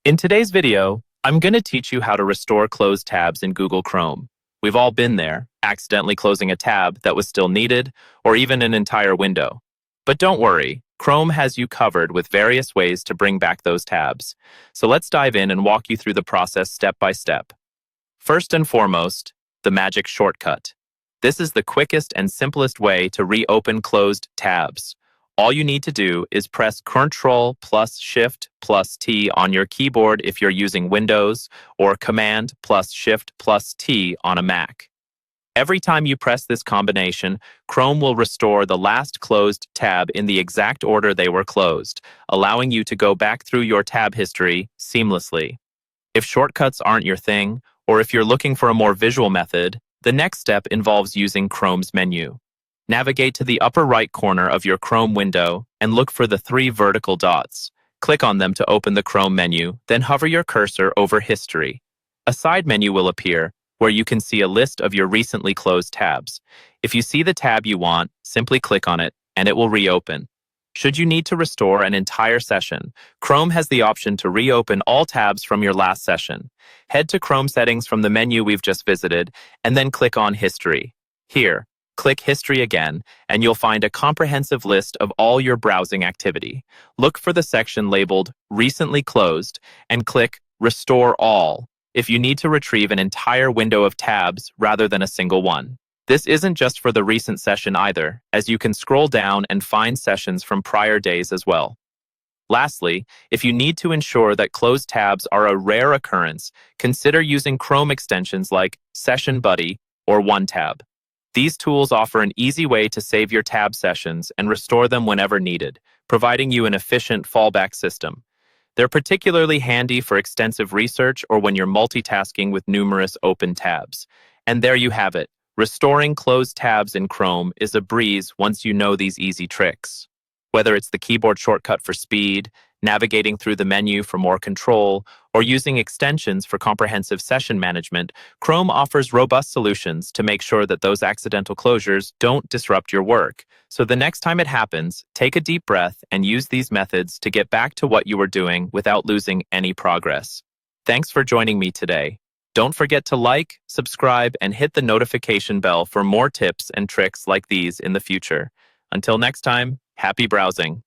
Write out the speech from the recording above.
In today's video, I'm going to teach you how to restore closed tabs in Google Chrome. We've all been there, accidentally closing a tab that was still needed, or even an entire window. But don't worry, Chrome has you covered with various ways to bring back those tabs. So let's dive in and walk you through the process step by step. First and foremost, the magic shortcut. This is the quickest and simplest way to reopen closed tabs. All you need to do is press Ctrl plus Shift plus T on your keyboard if you're using Windows, or Command plus Shift plus T on a Mac. Every time you press this combination, Chrome will restore the last closed tab in the exact order they were closed, allowing you to go back through your tab history seamlessly. If shortcuts aren't your thing, or if you're looking for a more visual method, the next step involves using Chrome's menu. Navigate to the upper right corner of your Chrome window and look for the 3 vertical dots. Click on them to open the Chrome menu, then hover your cursor over History. A side menu will appear where you can see a list of your recently closed tabs. If you see the tab you want, simply click on it and it will reopen. Should you need to restore an entire session, Chrome has the option to reopen all tabs from your last session. Head to Chrome settings from the menu we've just visited and then click on History. Here, click History again, and you'll find a comprehensive list of all your browsing activity. Look for the section labeled Recently Closed and click Restore All if you need to retrieve an entire window of tabs rather than a single one. This isn't just for the recent session either, as you can scroll down and find sessions from prior days as well. Lastly, if you need to ensure that closed tabs are a rare occurrence, consider using Chrome extensions like Session Buddy or OneTab. These tools offer an easy way to save your tab sessions and restore them whenever needed, providing you an efficient fallback system. They're particularly handy for extensive research or when you're multitasking with numerous open tabs. And there you have it. Restoring closed tabs in Chrome is a breeze once you know these easy tricks. Whether it's the keyboard shortcut for speed, navigating through the menu for more control, or using extensions for comprehensive session management, Chrome offers robust solutions to make sure that those accidental closures don't disrupt your work. So the next time it happens, take a deep breath and use these methods to get back to what you were doing without losing any progress. Thanks for joining me today. Don't forget to like, subscribe, and hit the notification bell for more tips and tricks like these in the future. Until next time, happy browsing.